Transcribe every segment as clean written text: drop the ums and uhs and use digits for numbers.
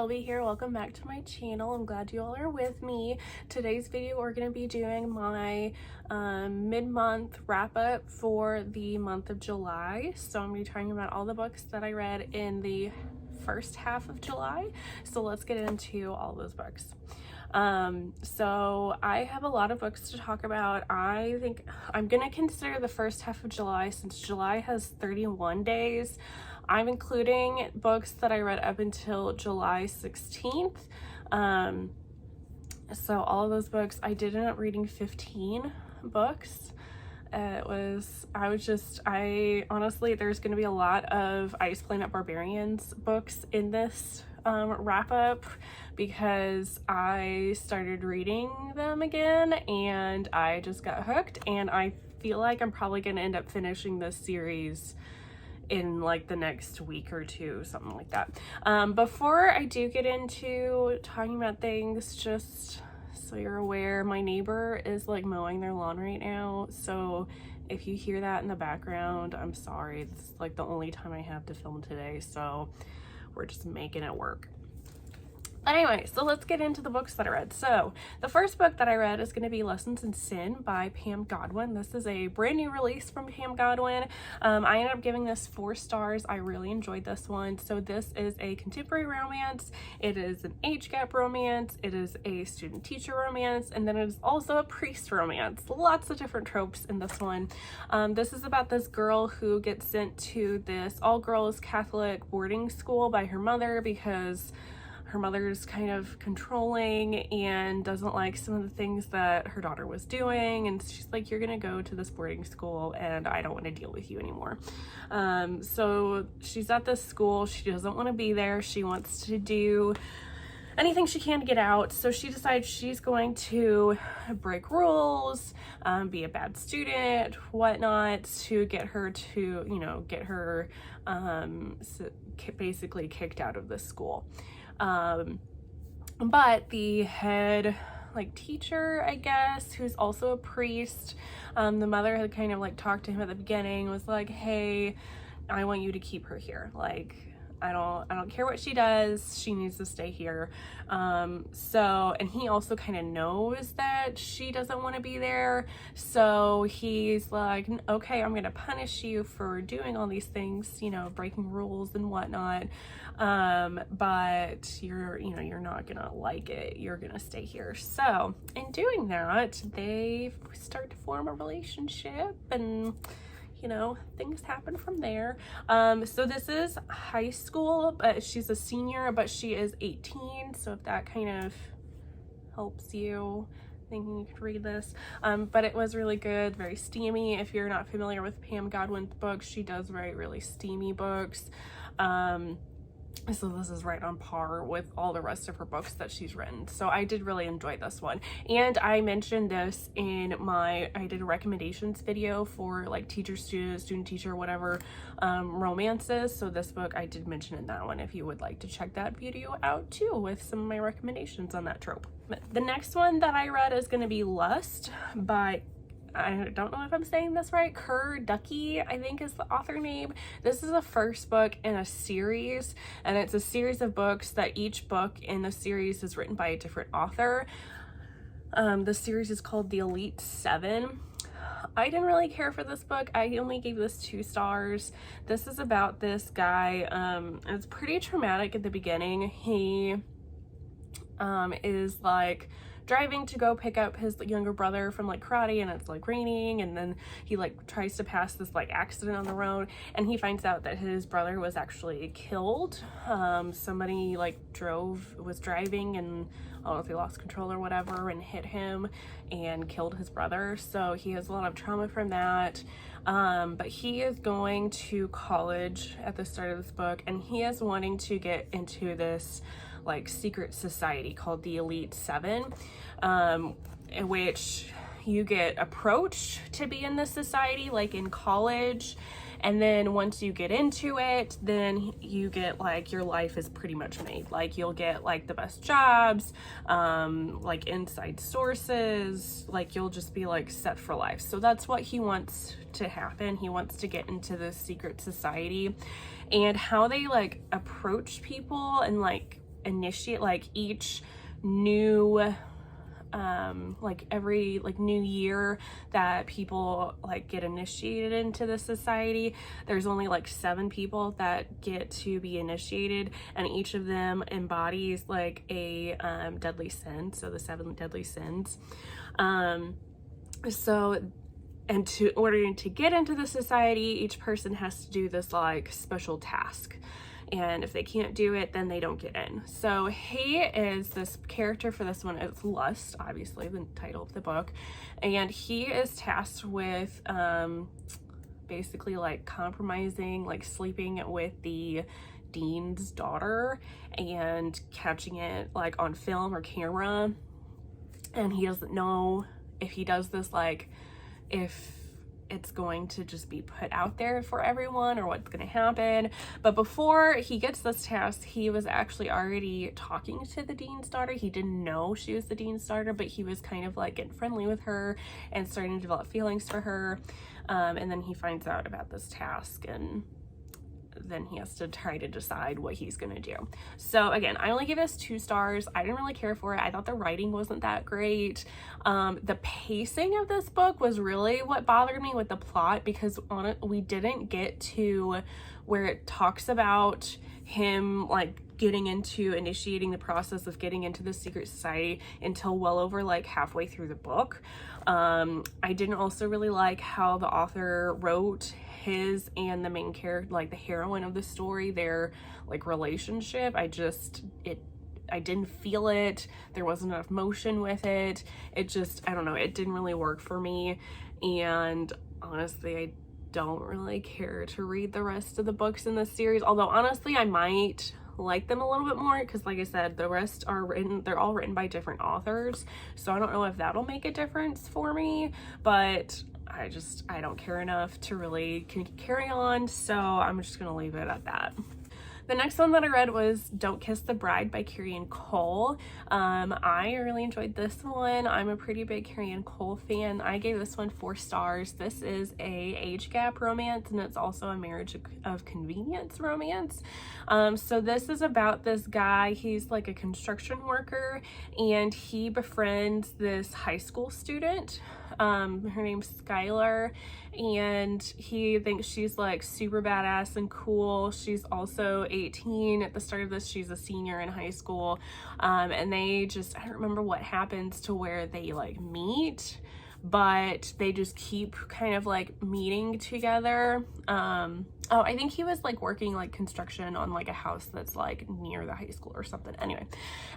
Shelby here. Welcome back to my channel. I'm glad you all are with me. Today's video we're going to be doing my mid-month wrap-up for the month of July. So I'm going to be talking about all the books that I read in the first half of July. So let's get into all those books. So I have a lot of books to talk about. I think I'm going to consider the first half of July, since July has 31 days. I'm including books that I read up until July 16th. So all of those books, I did end up reading 15 books. I honestly, there's going to be a lot of Ice Planet Barbarians books in this wrap up, because I started reading them again and I just got hooked, and I feel like I'm probably going to end up finishing this series in like the next week or two, something like that. Before I do get into talking about things, just so you're aware, my neighbor is like mowing their lawn right now, so if you hear that in the background, I'm sorry. It's like the only time I have to film today, so we're just making it work. Anyway, so let's get into the books that I read. So the first book that I read is going to be Lessons in Sin by Pam Godwin. This is a brand new release from Pam Godwin. I ended up giving this 4 stars. I really enjoyed this one. So this is a contemporary romance. It is an age gap romance. It is a student teacher romance. And then it is also a priest romance. Lots of different tropes in this one. This is about this girl who gets sent to this all-girls Catholic boarding school by her mother, because her mother's kind of controlling and doesn't like some of the things that her daughter was doing, and she's like, you're gonna go to this boarding school and I don't want to deal with you anymore. So she's at this school, she doesn't want to be there, she wants to do anything she can to get out, so she decides she's going to break rules, be a bad student, whatnot, to get her to, get her basically kicked out of the school. But the head teacher, I guess, who's also a priest, the mother had kind of like talked to him at the beginning, was like, hey, I want you to keep her here. Like, I don't care what she does, she needs to stay here. And he also kind of knows that she doesn't want to be there, so he's like, okay, I'm gonna punish you for doing all these things, breaking rules and whatnot, but you're not gonna like it, you're gonna stay here. So in doing that, they start to form a relationship, and things happen from there. So this is high school, but she's a senior, but she is 18, so if that kind of helps you thinking you could read this. But it was really good, very steamy. If you're not familiar with Pam Godwin's books, she does write really steamy books. So this is right on par with all the rest of her books that she's written. So I did really enjoy this one. And I mentioned this in I did a recommendations video for like teacher, student teacher, whatever, romances. So this book I did mention in that one, if you would like to check that video out too, with some of my recommendations on that trope. The next one that I read is going to be Lust by, I don't know if I'm saying this right, Kerr Ducky, I think is the author name. This is the first book in a series, and it's a series of books that each book in the series is written by a different author. The series is called The Elite 7. I didn't really care for this book. I only gave this 2 stars. This is about this guy. It's pretty traumatic at the beginning. He is like driving to go pick up his younger brother from like karate, and it's like raining, and then he like tries to pass this like accident on the road, and he finds out that his brother was actually killed. Somebody like was driving, and I don't know if he lost control or whatever, and hit him and killed his brother. So he has a lot of trauma from that. But he is going to college at the start of this book, and he is wanting to get into this like secret society called the Elite 7, in which you get approached to be in this society like in college, and then once you get into it, then you get like, your life is pretty much made. Like, you'll get like the best jobs, like inside sources, like you'll just be like set for life. So that's what he wants to happen. He wants to get into this secret society, and how they like approach people and like initiate, like each new like every like new year that people like get initiated into the society, there's only like 7 people that get to be initiated, and each of them embodies like a deadly sin, so the 7 deadly sins. So and in order to get into the society, each person has to do this like special task. And if they can't do it, then they don't get in. So he is this character for this one. It's Lust, obviously, the title of the book. And he is tasked with basically like compromising, like sleeping with the dean's daughter and catching it like on film or camera. And he doesn't know if he does this, like if it's going to just be put out there for everyone or what's going to happen. But before he gets this task, he was actually already talking to the dean's daughter. He didn't know she was the dean's daughter, but he was kind of like getting friendly with her and starting to develop feelings for her. And then he finds out about this task, and then he has to try to decide what he's gonna do. So again, I only give this 2 stars. I didn't really care for it. I thought the writing wasn't that great. The pacing of this book was really what bothered me with the plot, because we didn't get to where it talks about him like getting into initiating the process of getting into the secret society until well over like halfway through the book. I didn't also really like how the author wrote his and the main character, like the heroine of the story, their like relationship. I didn't feel it. There wasn't enough motion with it. It just, I don't know, it didn't really work for me. And honestly, I don't really care to read the rest of the books in this series. Although honestly, I might like them a little bit more, because like I said, the rest are written, they're all written by different authors. So I don't know if that'll make a difference for me, but I don't care enough to really carry on, so I'm just gonna leave it at that. The next one that I read was Don't Kiss the Bride by Carrie Ann Cole. I really enjoyed this one. I'm a pretty big Carrie Ann Cole fan. I gave this one 4 stars. This is a age gap romance, and it's also a marriage of convenience romance. So this is about this guy. He's like a construction worker, and he befriends this high school student. Her name's Skylar, and he thinks she's like super badass and cool. She's also 18 at the start of this. She's a senior in high school, and they just, I don't remember what happens to where they like meet, but they just keep kind of like meeting together. Oh, I think he was like working like construction on like a house that's like near the high school or something.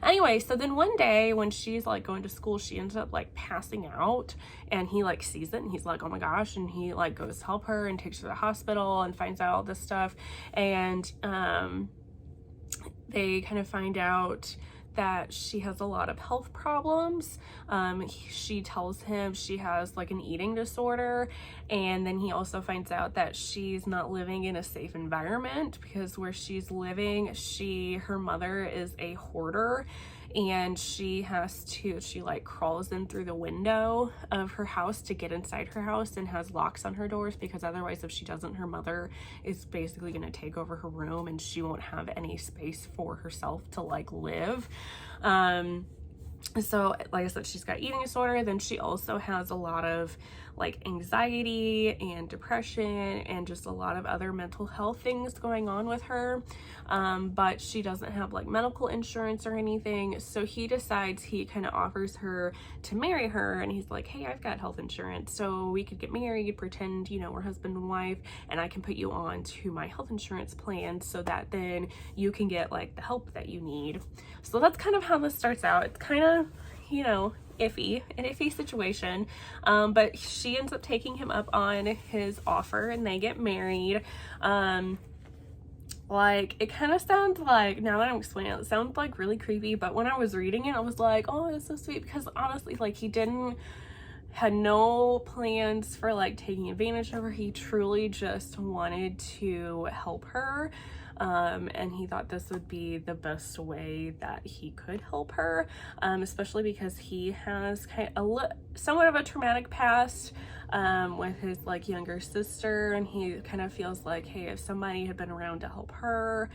Anyway, so then one day when she's like going to school, she ends up like passing out, and he like sees it, and he's like, oh my gosh, and he like goes to help her and takes her to the hospital and finds out all this stuff. And they kind of find out that she has a lot of health problems. She tells him she has like an eating disorder, and then he also finds out that she's not living in a safe environment, because where she's living, her mother is a hoarder, and she like crawls in through the window of her house to get inside her house, and has locks on her doors, because otherwise if she doesn't, her mother is basically going to take over her room, and she won't have any space for herself to like live. So like I said, she's got eating disorder. Then she also has a lot of like anxiety and depression and just a lot of other mental health things going on with her. But she doesn't have like medical insurance or anything. So he decides, he kind of offers her to marry her, and he's like, hey, I've got health insurance, so we could get married, pretend, you know, we're husband and wife, and I can put you on to my health insurance plan so that then you can get like the help that you need. So that's kind of how this starts out. It's kind of, you know, an iffy situation, but she ends up taking him up on his offer, and they get married. Like, it kind of sounds like, now that I'm explaining it, it sounds like really creepy, but when I was reading it, I was like, oh, it's so sweet, because honestly, like, he had no plans for like taking advantage of her. He truly just wanted to help her. And he thought this would be the best way that he could help her, especially because he has somewhat of a traumatic past with his like younger sister, and he kind of feels like, hey, if somebody had been around to help her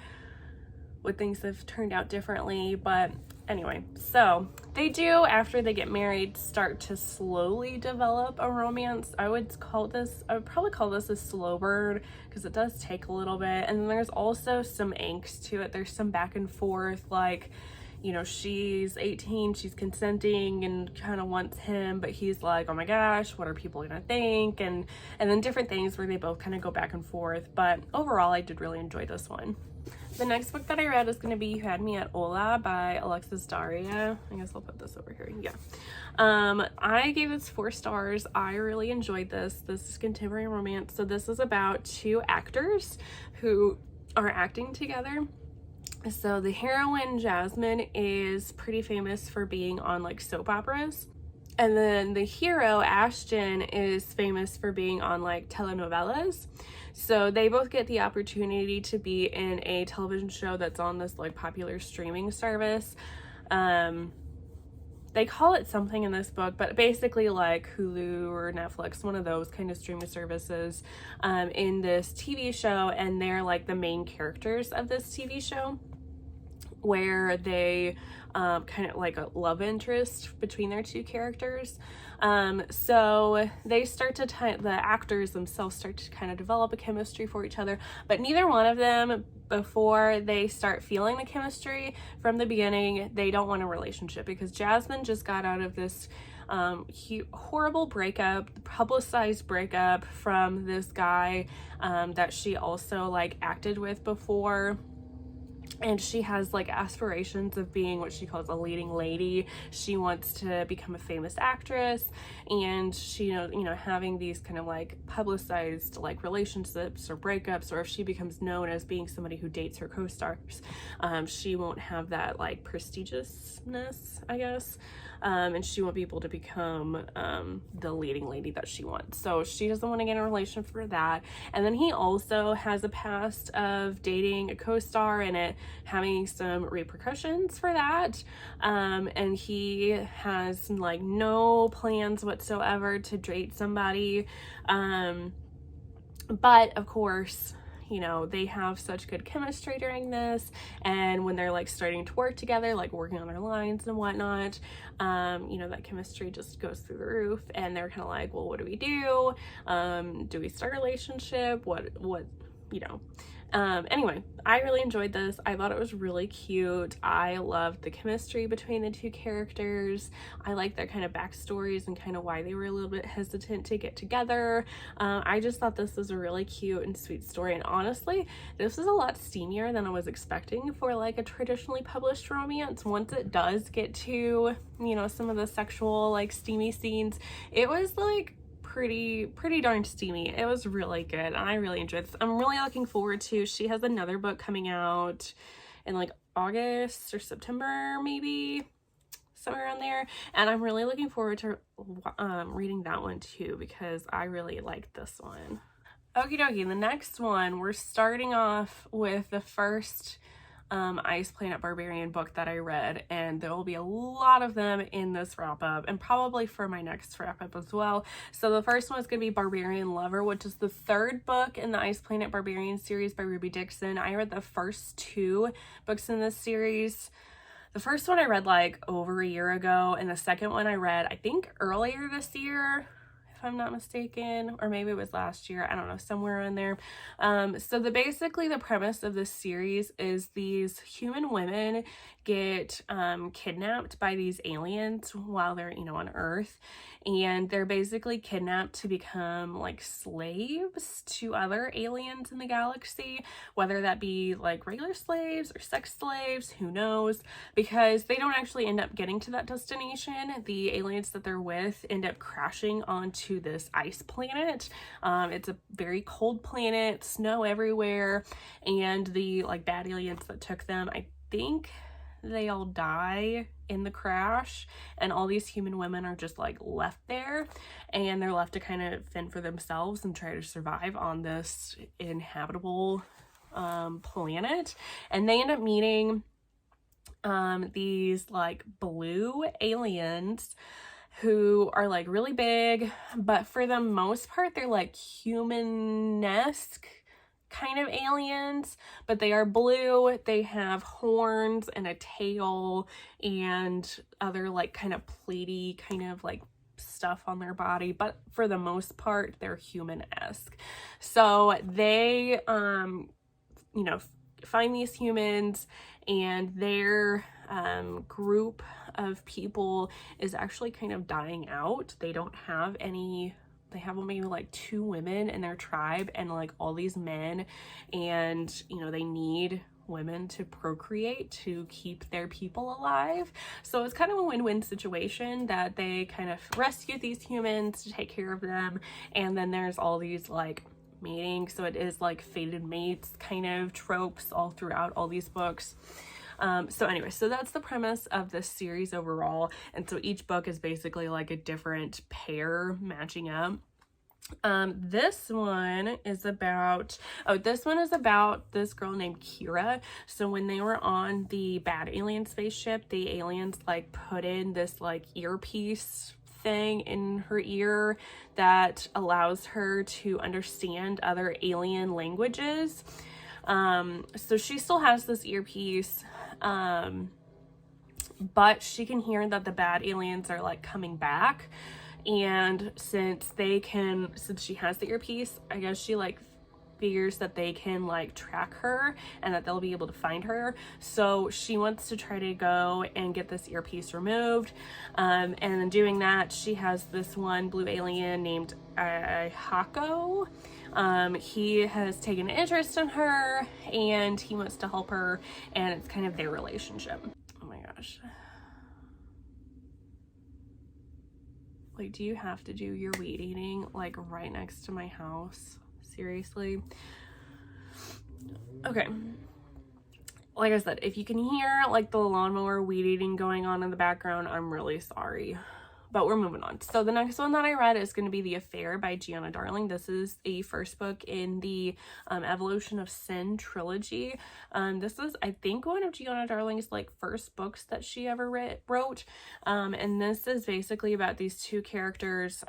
would things have turned out differently. But anyway, so they do, after they get married, start to slowly develop a romance. I would probably call this a slow burn, because it does take a little bit. And then there's also some angst to it. There's some back and forth, like, you know, she's 18, she's consenting and kind of wants him, but he's like, oh my gosh, what are people gonna think? And then different things where they both kind of go back and forth. But overall, I did really enjoy this one. The next book that I read is going to be You Had Me at Hola by Alexis Daria. I guess I'll put this over here. Yeah. I gave this 4 stars. I really enjoyed this. This is contemporary romance. So this is about 2 actors who are acting together. So the heroine, Jasmine, is pretty famous for being on like soap operas. And then the hero, Ashton, is famous for being on like telenovelas. So they both get the opportunity to be in a television show that's on this like popular streaming service. They call it something in this book, but basically like Hulu or Netflix, one of those kind of streaming services, in this TV show. And they're like the main characters of this TV show, where they kind of like a love interest between their 2 characters. So they start to, the actors themselves start to kind of develop a chemistry for each other, but neither one of them, before they start feeling the chemistry from the beginning, they don't want a relationship, because Jasmine just got out of this horrible breakup, publicized breakup from this guy that she also like acted with before. And she has like aspirations of being what she calls a leading lady. She wants to become a famous actress, and she, you know, having these kind of like publicized like relationships or breakups, or if she becomes known as being somebody who dates her co-stars, she won't have that like prestigiousness, I guess. And she won't be able to become the leading lady that she wants. So she doesn't want to get in a relationship for that. And then he also has a past of dating a co-star and it having some repercussions for that. And he has like no plans whatsoever to date somebody. But of course, you know, they have such good chemistry during this, and when they're like starting to work together, like working on their lines and whatnot, you know, that chemistry just goes through the roof, and they're kind of like, well, what do we do? Do we start a relationship? What, you know. Anyway, I really enjoyed this. I thought it was really cute. I loved the chemistry between the 2 characters. I like their kind of backstories and kind of why they were a little bit hesitant to get together. I just thought this was a really cute and sweet story. And honestly, this is a lot steamier than I was expecting for like a traditionally published romance. Once it does get to, you know, some of the sexual like steamy scenes, it was like pretty darn steamy. It was really good, and I really enjoyed this. I'm really looking forward to, she has another book coming out in like August or September, maybe somewhere around there, and I'm really looking forward to reading that one too, because I really liked this one. Okie dokie, the next one, we're starting off with the first Ice Planet Barbarian book that I read, and there will be a lot of them in this wrap up, and probably for my next wrap up as well. So the first one is going to be Barbarian Lover, which is the 3rd book in the Ice Planet Barbarian series by Ruby Dixon. I read the first 2 books in this series. The first one I read like over a year ago, and the second one I read I think earlier this year, if I'm not mistaken, or maybe it was last year, I don't know, somewhere in there. So basically the premise of this series is these human women get kidnapped by these aliens while they're, you know, on Earth, and they're basically kidnapped to become like slaves to other aliens in the galaxy, whether that be like regular slaves or sex slaves, who knows, because they don't actually end up getting to that destination. The aliens that they're with end up crashing onto this ice planet. It's a very cold planet, snow everywhere, and the like bad aliens that took them, I think they all die in the crash, and all these human women are just like left there, and they're left to kind of fend for themselves and try to survive on this inhabitable planet. And they end up meeting these like blue aliens who are like really big, but for the most part they're like human-esque kind of aliens, but they are blue. They have horns and a tail and other like kind of platy kind of like stuff on their body, but for the most part they're human-esque. So they you know, find these humans, and their group of people is actually kind of dying out. They don't have any, they have maybe like 2 women in their tribe and like all these men, and you know, they need women to procreate to keep their people alive. So it's kind of a win-win situation that they kind of rescue these humans to take care of them, and then there's all these like mating, so it is like fated mates kind of tropes all throughout all these books. So anyway, so that's the premise of this series overall, and so each book is basically like a different pair matching up. This one is about this girl named Kira. So when they were on the bad alien spaceship, the aliens like put in this like earpiece thing in her ear that allows her to understand other alien languages. So she still has this earpiece, but she can hear that the bad aliens are like coming back. And since she has the earpiece, I guess she like figures that they can like track her and that they'll be able to find her. So she wants to try to go and get this earpiece removed. And in doing that, she has this one blue alien named Hako. He has taken an interest in her and he wants to help her, and it's kind of their relationship. Oh my gosh. Like, do you have to do your weed eating like right next to my house? Seriously? Okay. Like I said, if you can hear like the lawnmower weed eating going on in the background, I'm really sorry. But we're moving on. So the next one that I read is going to be The Affair by Gianna Darling. This is a first book in the Evolution of Sin trilogy. This is, I think, one of Gianna Darling's like first books that she ever wrote. And this is basically about these 2 characters,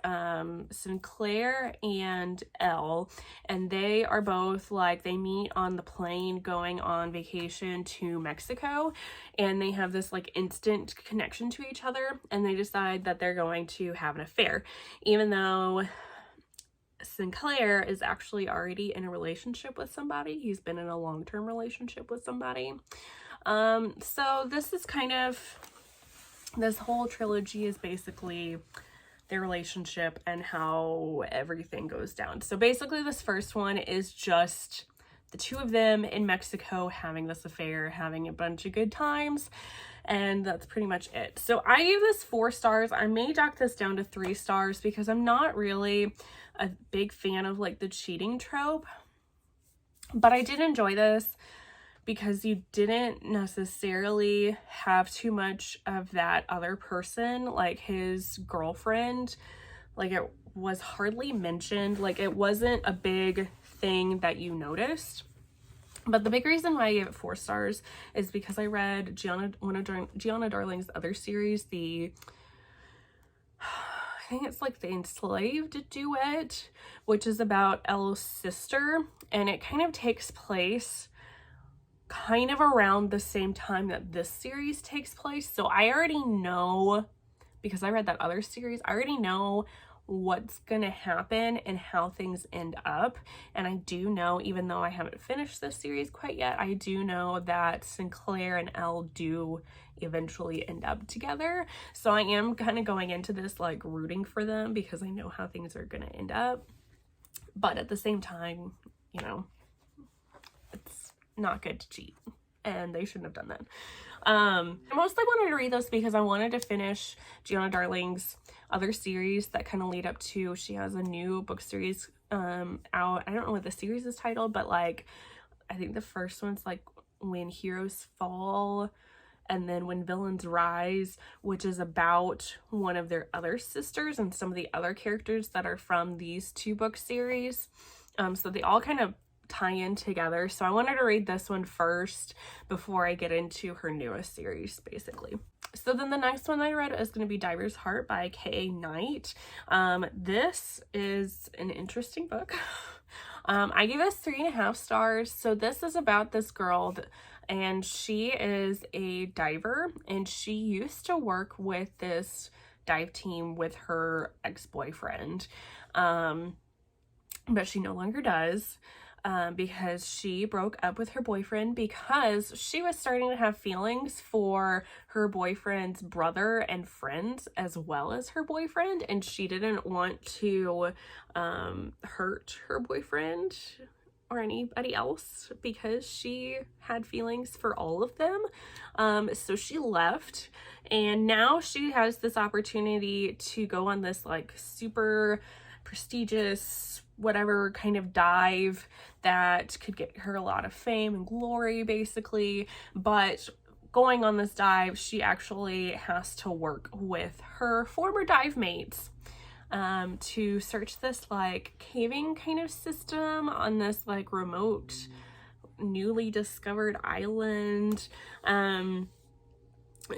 Sinclair and Elle. And they are both like, they meet on the plane going on vacation to Mexico. And they have this like instant connection to each other. And they decide that they're going to have an affair, even though Sinclair is actually already in a relationship with somebody. He's been in a long-term relationship with somebody. So this is kind of, this whole trilogy is basically their relationship and how everything goes down. So basically this first one is just the 2 of them in Mexico having this affair, having a bunch of good times, and that's pretty much it. So I gave this 4 stars. I may dock this down to 3 stars because I'm not really a big fan of like the cheating trope, but I did enjoy this because you didn't necessarily have too much of that other person, like his girlfriend. Like, it was hardly mentioned. Like, it wasn't a big thing that you noticed. But the big reason why I gave it 4 stars is because I read one of Gianna Darling's other series, I think it's like the Enslaved Duet, which is about Elle's sister, and it kind of takes place kind of around the same time that this series takes place. So I already know, because I read that other series, I already know what's gonna happen and how things end up. And I do know, even though I haven't finished this series quite yet, I do know that Sinclair and Elle do eventually end up together. So I am kind of going into this like rooting for them because I know how things are gonna end up. But at the same time, you know, it's not good to cheat, and they shouldn't have done that. I mostly wanted to read this because I wanted to finish Gianna Darling's other series that kind of lead up to, she has a new book series out. I don't know what the series is titled, but like, I think the first one's like When Heroes Fall, and then When Villains Rise, which is about one of their other sisters and some of the other characters that are from these 2 book series. So they all kind of tie in together. So I wanted to read this one first before I get into her newest series, basically. So then the next one I read is going to be Diver's Heart by K.A. Knight. This is an interesting book. I gave this 3.5 stars. So this is about this girl and she is a diver, and she used to work with this dive team with her ex-boyfriend, but she no longer does. Because she broke up with her boyfriend because she was starting to have feelings for her boyfriend's brother and friends as well as her boyfriend, and she didn't want to hurt her boyfriend or anybody else because she had feelings for all of them. So she left, and now she has this opportunity to go on this like super prestigious whatever kind of dive that could get her a lot of fame and glory, basically. But going on this dive, she actually has to work with her former dive mates to search this like caving kind of system on this like remote, newly discovered island.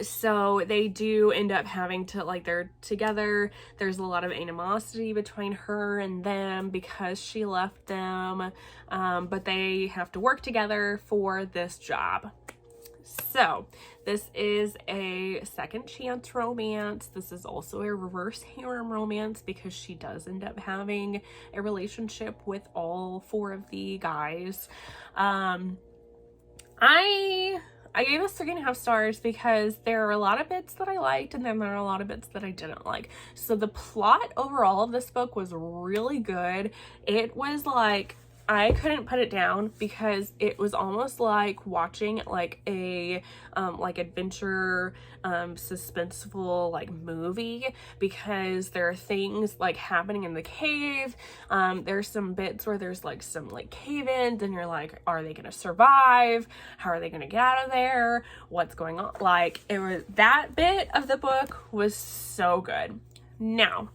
So they do end up having to, like, they're together. There's a lot of animosity between her and them because she left them, but they have to work together for this job. So this is a second chance romance. This is also a reverse harem romance because she does end up having a relationship with all 4 of the guys. I gave this 3.5 stars because there are a lot of bits that I liked, and then there are a lot of bits that I didn't like. So the plot overall of this book was really good. It was like, I couldn't put it down because it was almost like watching like a like adventure suspenseful like movie, because there are things like happening in the cave. There's some bits where there's like some like cave-ins and you're like, are they gonna survive? How are they gonna get out of there? What's going on? Like, it was, that bit of the book was so good. Now,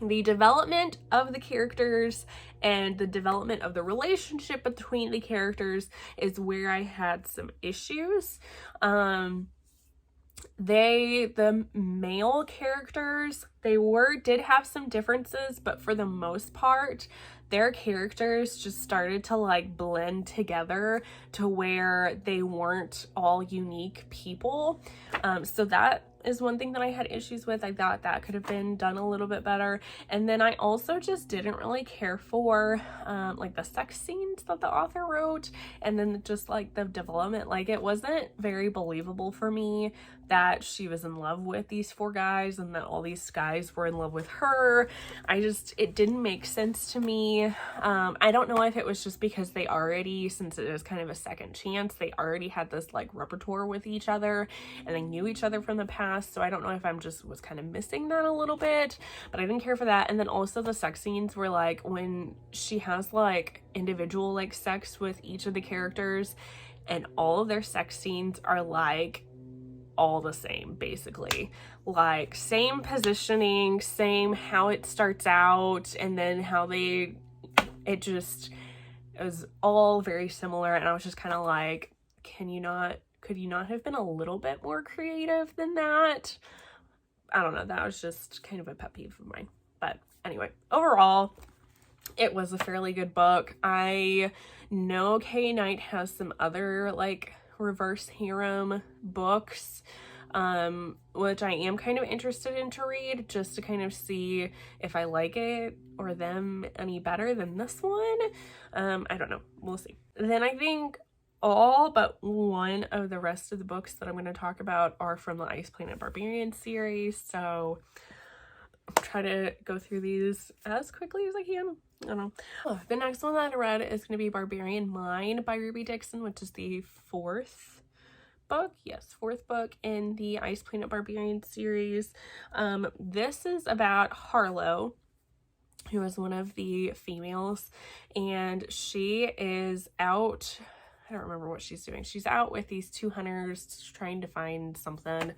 the development of the characters and the development of the relationship between the characters is where I had some issues. The male characters, did have some differences, but for the most part, their characters just started to like blend together to where they weren't all unique people. So that is one thing that I had issues with. I thought that could have been done a little bit better. And then I also just didn't really care for like the sex scenes that the author wrote, and then just like the development. Like, it wasn't very believable for me that she was in love with these 4 guys and that all these guys were in love with her. It didn't make sense to me. I don't know if it was just because they already, since it is kind of a second chance, they already had this like repertoire with each other and they knew each other from the past. So I don't know if was kind of missing that a little bit, but I didn't care for that. And then also the sex scenes were like, when she has like individual like sex with each of the characters, and all of their sex scenes are like all the same, basically, like same positioning, same how it starts out, and then how it was all very similar. And I was just kind of like, could you not have been a little bit more creative than that? I don't know, that was just kind of a pet peeve of mine. But anyway, overall, it was a fairly good book. I know K Knight has some other like reverse harem books, which I am kind of interested in to read, just to kind of see if I like it or them any better than this one. I don't know, we'll see. Then I think all but one of the rest of the books that I'm going to talk about are from the Ice Planet Barbarian series, so I'll try to go through these as quickly as I can. I don't know. The next one that I read is going to be Barbarian Mind by Ruby Dixon, which is the 4th book. Yes, 4th book in the Ice Planet Barbarian series. This is about Harlow, who is one of the females, and she is out. I don't remember what she's doing. She's out with these 2 hunters trying to find something.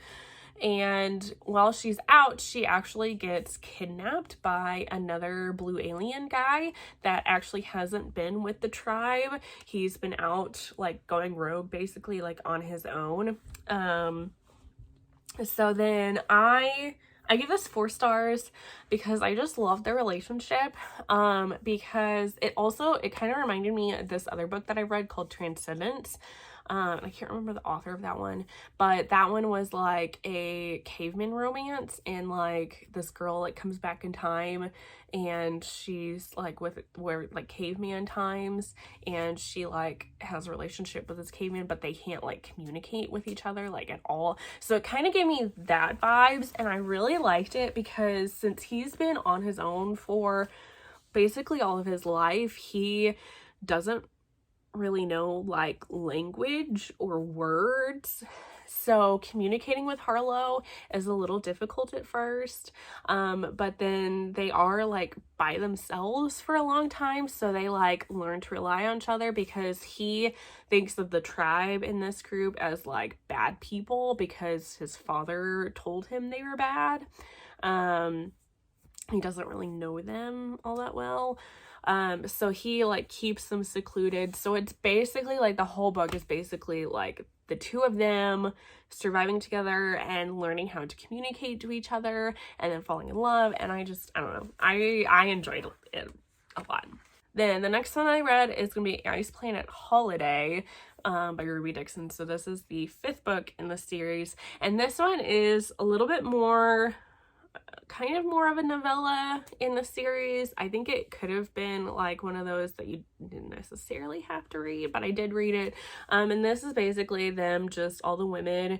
And while she's out, she actually gets kidnapped by another blue alien guy that actually hasn't been with the tribe. He's been out, like, going rogue, basically, like, on his own. So then I I give this 4 stars because I just love their relationship. Because it kind of reminded me of this other book that I read called Transcendence. I can't remember the author of that one, but that one was like a caveman romance, and like this girl like comes back in time, and she's like where like caveman times, and she like has a relationship with this caveman, but they can't like communicate with each other like at all. So it kind of gave me that vibes, and I really liked it because since he's been on his own for basically all of his life, he doesn't really know like language or words, so communicating with Harlow is a little difficult at first, but then they are like by themselves for a long time, so they like learn to rely on each other because he thinks of the tribe in this group as like bad people because his father told him they were bad. He doesn't really know them all that well. So he like keeps them secluded. So it's basically like the whole book is basically like the two of them surviving together and learning how to communicate to each other and then falling in love. And I don't know. I enjoyed it a lot. Then the next one I read is going to be Ice Planet Holiday by Ruby Dixon. So this is the 5th book in the series. And this one is a little bit more kind of more of a novella in the series. I think it could have been like one of those that you didn't necessarily have to read, but I did read it. And this is basically them, just all the women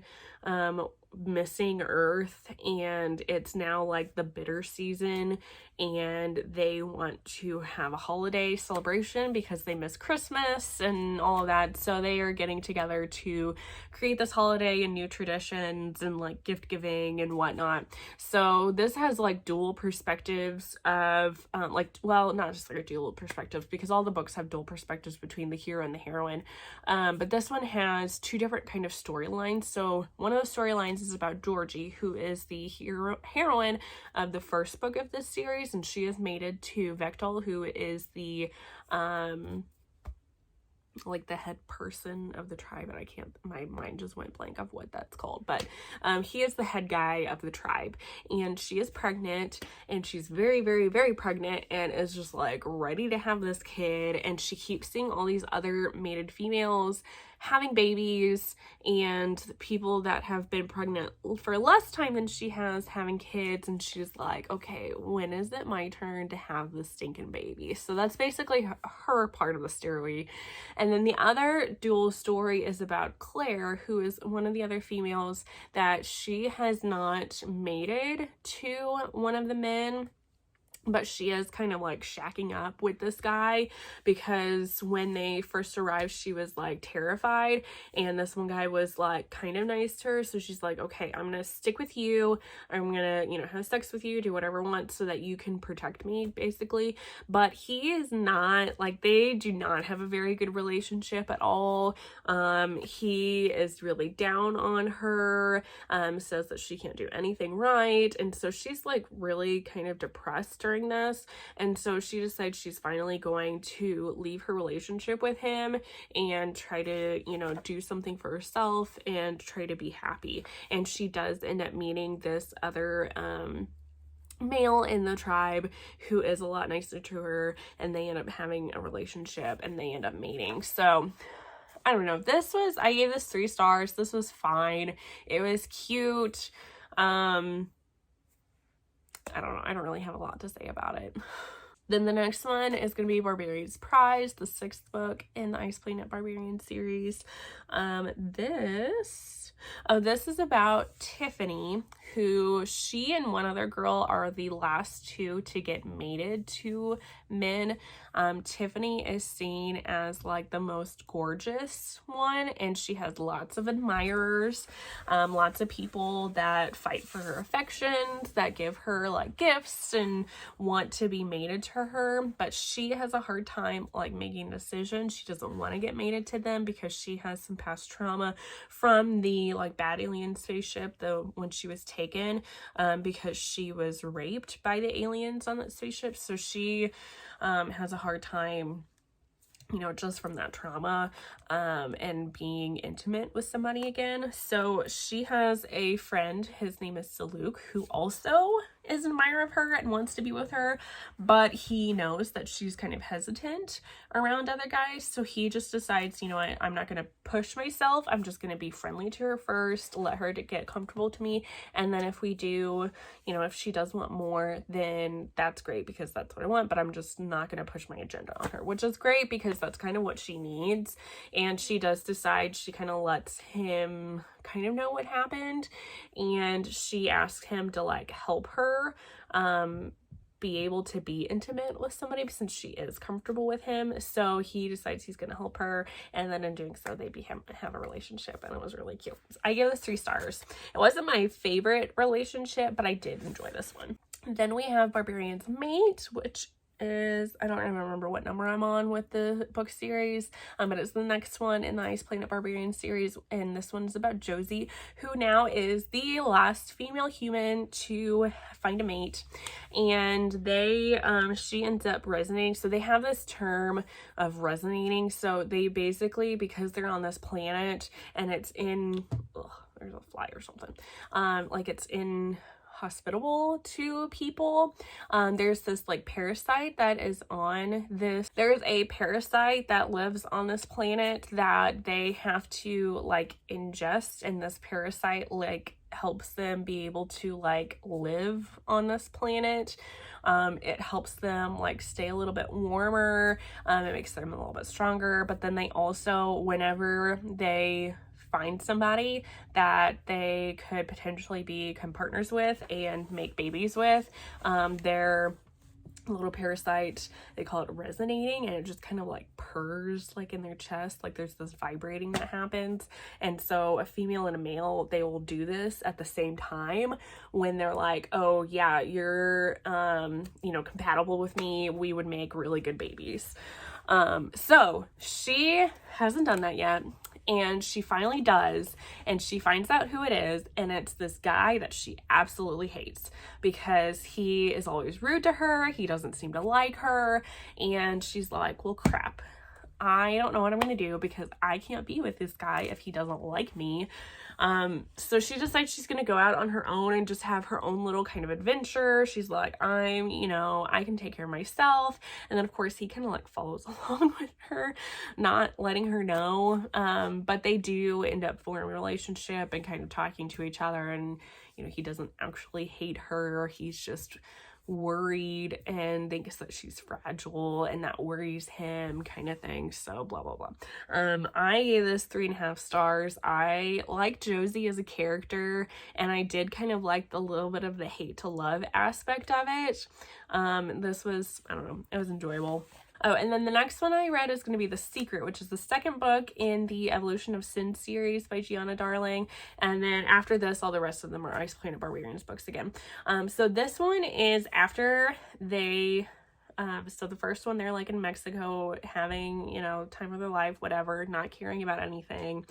missing Earth, and it's now like the bitter season, and they want to have a holiday celebration because they miss Christmas and all of that, so they are getting together to create this holiday and new traditions and like gift giving and whatnot. So this has like dual perspectives of not just like a dual perspectives, because all the books have dual perspectives between the hero and the heroine, but this one has 2 different kind of storylines. So one of the storylines is about Georgie, who is the heroine of the 1st book of this series, and she is mated to Vectal, who is the like the head person of the tribe, and my mind just went blank of what that's called, but he is the head guy of the tribe, and she is pregnant, and she's very, very, very pregnant, and is just like ready to have this kid, and she keeps seeing all these other mated females having babies, and people that have been pregnant for less time than she has having kids, and she's like, okay, when is it my turn to have the stinking baby? So that's basically her part of the story. And then the other dual story is about Claire, who is one of the other females that she has not mated to one of the men, but she is kind of like shacking up with this guy because when they first arrived, she was like terrified, and this one guy was like kind of nice to her. So she's like, okay, I'm gonna stick with you. I'm gonna, have sex with you, do whatever I want so that you can protect me, basically. But he is not, like, they do not have a very good relationship at all. He is really down on her, says that she can't do anything right. And so she's like really kind of depressed during this, and so she decides she's finally going to leave her relationship with him and try to do something for herself and try to be happy. And she does end up meeting this other male in the tribe who is a lot nicer to her, and they end up having a relationship and they end up mating. So I don't know, I gave this 3 stars. This was fine. It was cute. I don't know. I don't really have a lot to say about it. Then the next one is going to be Barbarian's Prize, the 6th book in the Ice Planet Barbarian series. This is about Tiffany, who she and one other girl are the last 2 to get mated to men. Tiffany is seen as like the most gorgeous one, and she has lots of admirers, lots of people that fight for her affections, that give her like gifts and want to be mated to her, but she has a hard time like making decisions. She doesn't want to get mated to them because she has some past trauma from the like bad alien spaceship, when she was taken, because she was raped by the aliens on that spaceship. So she has a hard time you know, just from that trauma, and being intimate with somebody again. So she has a friend, his name is Saluk, who also is an admirer of her and wants to be with her, but he knows that she's kind of hesitant around other guys. So he just decides, you know, I'm not going to push myself. I'm just going to be friendly to her first, let her to get comfortable to me. And then if we do, you know, if she does want more, then that's great because that's what I want, but I'm just not going to push my agenda on her, which is great because that's kind of what she needs. And she does decide, she kind of lets him kind of know what happened, and she asks him to like help her be able to be intimate with somebody since she is comfortable with him. So he decides he's going to help her, and then in doing so they have a relationship, and it was really cute. I give this 3 stars. It wasn't my favorite relationship, but I did enjoy this one. Then we have Barbarian's Mate, which is, I don't even remember what number I'm on with the book series, but it's the next one in the Ice Planet Barbarian series, and this one's about Josie, who now is the last female human to find a mate, and she ends up resonating. So they have this term of resonating, so they basically, because they're on this planet and it's in, there's a fly or something, like it's in hospitable to people. There's this like parasite that is on this. There's a parasite that lives on this planet that they have to like ingest, and this parasite like helps them be able to like live on this planet. It helps them like stay a little bit warmer. It makes them a little bit stronger, but then they also, whenever they find somebody that they could potentially become partners with and make babies with, their little parasite, they call it resonating, and it just kind of like purrs like in their chest, like there's this vibrating that happens. And so a female and a male, they will do this at the same time when they're like, oh yeah, you're you know, compatible with me, we would make really good babies. So she hasn't done that yet, and she finally does, and she finds out who it is, and it's this guy that she absolutely hates because he is always rude to her, he doesn't seem to like her, and she's like, well crap, I don't know what I'm gonna do because I can't be with this guy if he doesn't like me. So she decides she's gonna go out on her own and just have her own little kind of adventure. She's like, you know, I can take care of myself. And then of course he kind of like follows along with her, not letting her know. But they do end up forming a relationship and kind of talking to each other, and you know, he doesn't actually hate her, he's just worried and thinks that she's fragile, and that worries him, kind of thing. So blah blah blah. I gave this 3.5 stars. I like Josie as a character, and I did kind of like the little bit of the hate to love aspect of it. This was, I don't know, it was enjoyable. Oh, and then the next one I read is going to be The Secret, which is the second book in the Evolution of Sin series by Gianna Darling. And then after this, all the rest of them are Ice Planet Barbarians books again. So this one is after they... so the first one, they're like in Mexico having, you know, time of their life, whatever, not caring about anything.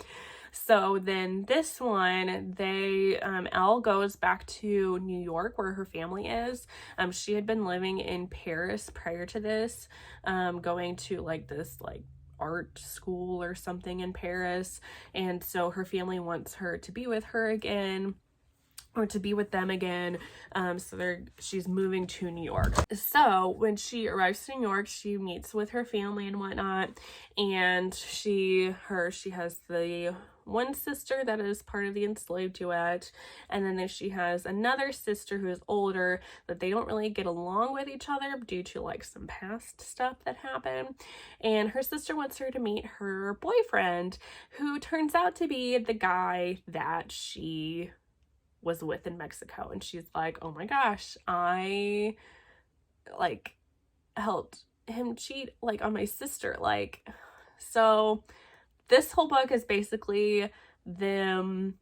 So then this one, Elle goes back to New York where her family is. She had been living in Paris prior to this, going to like this like art school or something in Paris. And so her family wants her to be with her again, or to be with them again. So she's moving to New York. So when she arrives to New York, she meets with her family and whatnot, and she has the one sister that is part of the enslaved duet, and then she has another sister who is older that they don't really get along with each other due to like some past stuff that happened. And her sister wants her to meet her boyfriend, who turns out to be the guy that she was with in Mexico. And she's like, oh my gosh, I like helped him cheat like on my sister. Like, so this whole book is basically them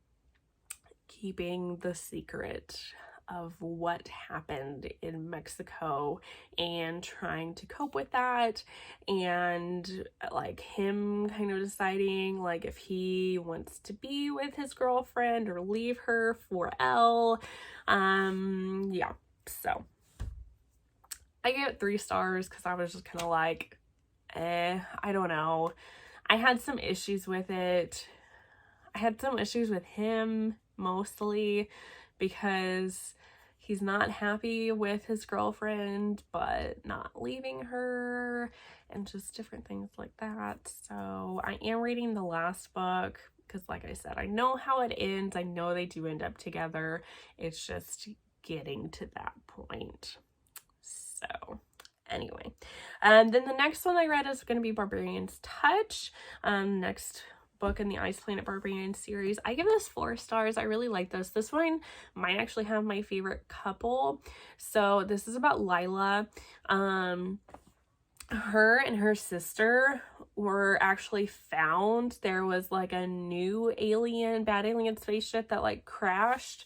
keeping the secret of what happened in Mexico and trying to cope with that, and like him kind of deciding like if he wants to be with his girlfriend or leave her for Elle. Yeah, so I gave it 3 stars because I was just kind of like, I don't know. I had some issues with it. I had some issues with him mostly because he's not happy with his girlfriend, but not leaving her, and just different things like that. So I am reading the last book because, like I said, I know how it ends. I know they do end up together. It's just getting to that point. So anyway, then the next one I read is going to be Barbarian's Touch. Next book in the Ice Planet Barbarian series. I give this 4 stars. I really like this. This one might actually have my favorite couple. So this is about Lila. Her and her sister were actually found. There was like a new bad alien spaceship that like crashed,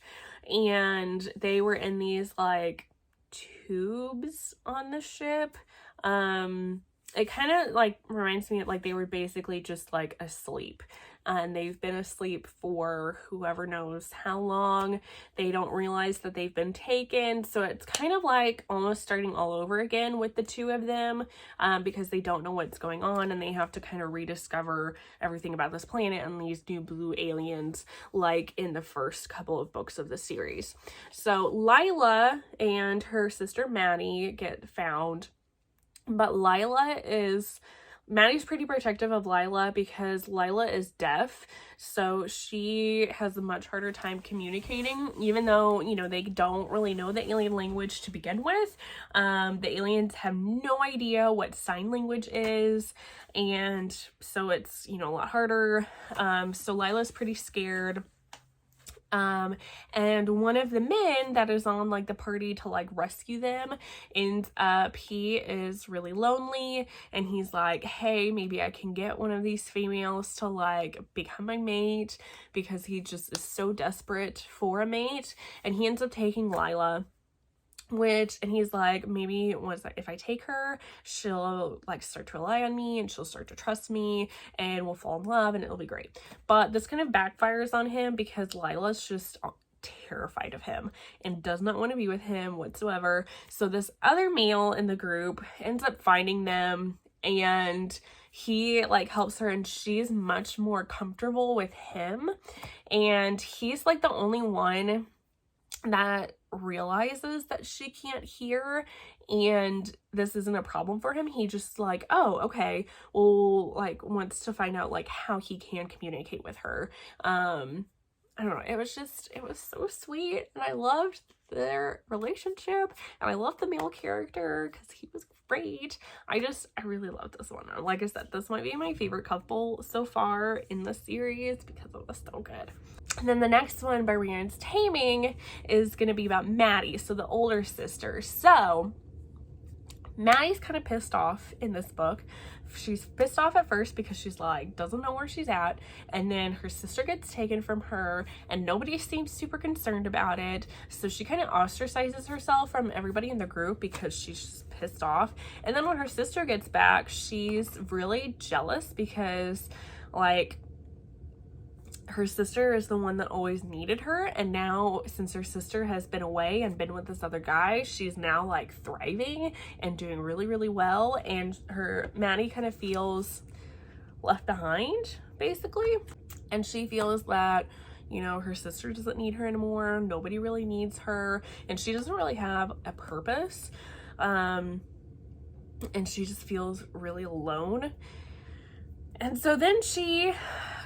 and they were in these like tubes on the ship. It kind of like reminds me of like they were basically just like asleep, and they've been asleep for whoever knows how long. They don't realize that they've been taken, so it's kind of like almost starting all over again with the 2 of them, because they don't know what's going on, and they have to kind of rediscover everything about this planet and these new blue aliens like in the first couple of books of the series. So Lila and her sister Maddie get found, but Maddie's pretty protective of Lila because Lila is deaf, so she has a much harder time communicating, even though, you know, they don't really know the alien language to begin with. The aliens have no idea what sign language is, and so it's, you know, a lot harder. So Lila's pretty scared. And one of the men that is on like the party to like rescue them ends up, he is really lonely, and he's like, hey, maybe I can get one of these females to like become my mate, because he just is so desperate for a mate. And he ends up taking Lila, and he's like, maybe if I take her, she'll like start to rely on me, and she'll start to trust me, and we'll fall in love, and it'll be great. But this kind of backfires on him because Lila's just terrified of him and does not want to be with him whatsoever. So this other male in the group ends up finding them, and he like helps her, and she's much more comfortable with him, and he's like the only one that realizes that she can't hear, and this isn't a problem for him. He just like, oh, okay, well, like wants to find out like how he can communicate with her. I don't know, it was so sweet, and I loved their relationship, and I loved the male character because he was great. I really loved this one. Like I said, this might be my favorite couple so far in the series because it was so good. And then the next one, Barbarian's Taming, is going to be about Maddie, so the older sister. So Maddie's kind of pissed off in this book. She's pissed off at first because she's like, doesn't know where she's at, and then her sister gets taken from her, and nobody seems super concerned about it, so she kind of ostracizes herself from everybody in the group because she's just pissed off. And then when her sister gets back, she's really jealous because like her sister is the one that always needed her, and now since her sister has been away and been with this other guy, she's now like thriving and doing really, really well, and Maddie kind of feels left behind basically, and she feels that, you know, her sister doesn't need her anymore, nobody really needs her, and she doesn't really have a purpose, and she just feels really alone. And so then she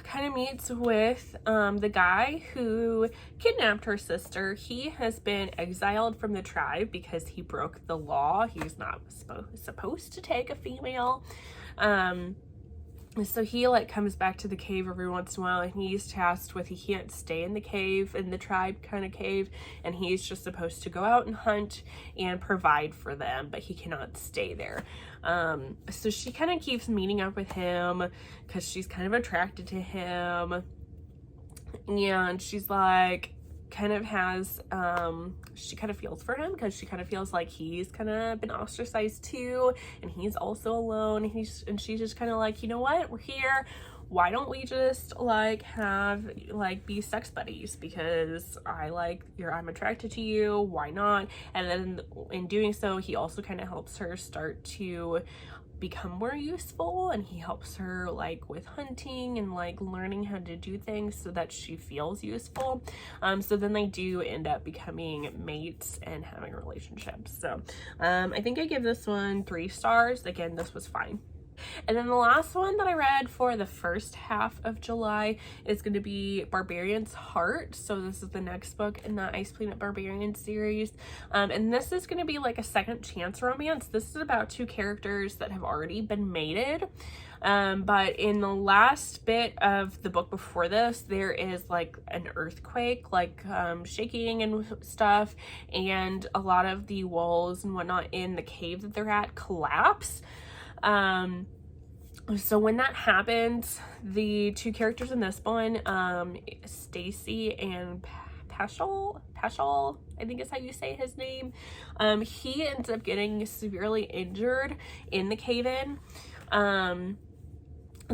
kind of meets with the guy who kidnapped her sister. He has been exiled from the tribe because he broke the law. He's not supposed to take a female. So he like comes back to the cave every once in a while, and he's tasked with, he can't stay in the cave, in the tribe kind of cave, and he's just supposed to go out and hunt and provide for them, but he cannot stay there. So she kind of keeps meeting up with him because she's kind of attracted to him, and she's like kind of has she kind of feels for him because she kind of feels like he's kind of been ostracized too, and he's also alone, and she's just kind of like, you know what, we're here, why don't we just like be sex buddies, because I'm attracted to you, why not? And then in doing so, he also kind of helps her start to become more useful, and he helps her like with hunting and like learning how to do things so that she feels useful. So then they do end up becoming mates and having relationships. So I think I give this one 3 stars. Again, this was fine. And then the last one that I read for the first half of July is going to be Barbarian's Heart. So this is the next book in the Ice Planet Barbarian series. And this is going to be like a second chance romance. This is about 2 characters that have already been mated. But in the last bit of the book before this, there is like an earthquake, like shaking and stuff, and a lot of the walls and whatnot in the cave that they're at collapse. So when that happens, the 2 characters in this one, Stacy and Paschal, I think is how you say his name, he ends up getting severely injured in the cave-in. And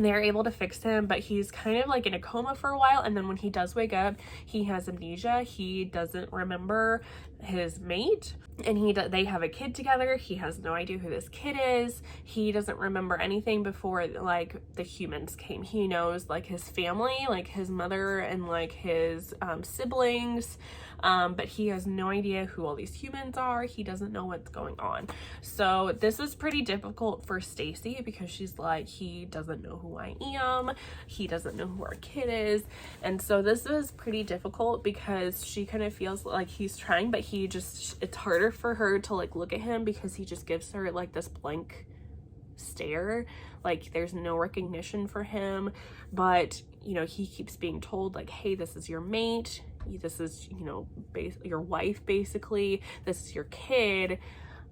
they're able to fix him, but he's kind of like in a coma for a while, and then when he does wake up, he has amnesia. He doesn't remember his mate, and they have a kid together. He has no idea who this kid is. He doesn't remember anything before like the humans came. He knows like his family, like his mother and like his siblings, but he has no idea who all these humans are. He doesn't know what's going on. So this is pretty difficult for Stacy because she's like, he doesn't know who I am. He doesn't know who our kid is. And so this is pretty difficult because she kind of feels like he's trying, but it's harder for her to like look at him because he just gives her like this blank stare. Like there's no recognition for him, but you know, he keeps being told like, hey, this is your mate. This is, you know, your wife, basically. This is your kid.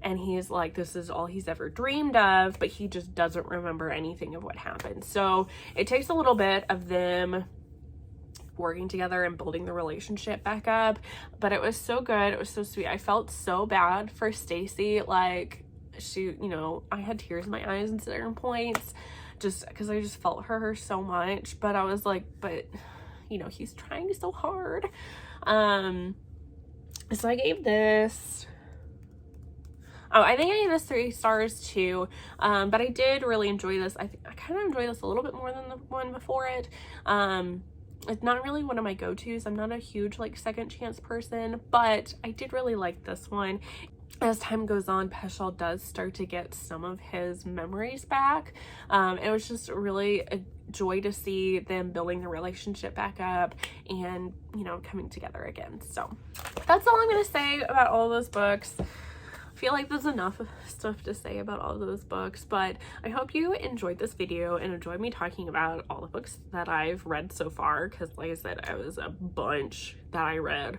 And he's like, this is all he's ever dreamed of, but he just doesn't remember anything of what happened. So it takes a little bit of them working together and building the relationship back up, but it was so good. It was so sweet. I felt so bad for Stacy. Like she, you know, I had tears in my eyes at certain points just because I just felt for her so much, but I was like, but you know, he's trying so hard. So I gave this, I think I gave this 3 stars too, but I did really enjoy this. I kind of enjoy this a little bit more than the one before it. It's not really one of my go-tos. I'm not a huge like second chance person, but I did really like this one. As time goes on, Paschal does start to get some of his memories back. It was just really a joy to see them building the relationship back up and, you know, coming together again. So that's all I'm going to say about all those books. I feel like there's enough stuff to say about all those books, but I hope you enjoyed this video and enjoyed me talking about all the books that I've read so far, because like I said, it was a bunch that I read.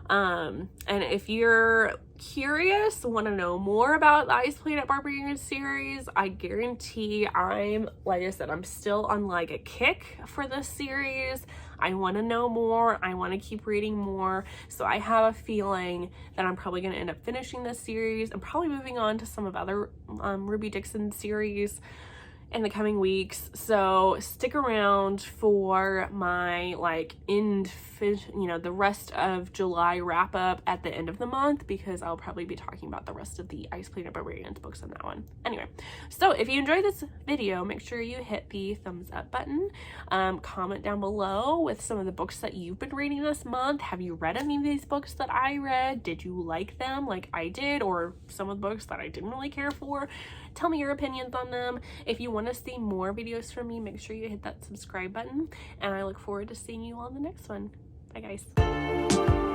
And if you're curious, want to know more about the Ice Planet Barbarian series, I guarantee like I said, I'm still on like a kick for this series. I want to know more. I want to keep reading more. So I have a feeling that I'm probably going to end up finishing this series. I'm probably moving on to some of other Ruby Dixon series in the coming weeks, so stick around for my like the rest of July wrap up at the end of the month, because I'll probably be talking about the rest of the Ice Planet Barbarians books on that one. Anyway, so if you enjoyed this video, make sure you hit the thumbs up button. Comment down below with some of the books that you've been reading this month. Have you read any of these books that I read? Did you like them like I did, or some of the books that I didn't really care for? Tell me your opinions on them. If you want to see more videos from me, make sure you hit that subscribe button, and I look forward to seeing you on the next one. Bye guys.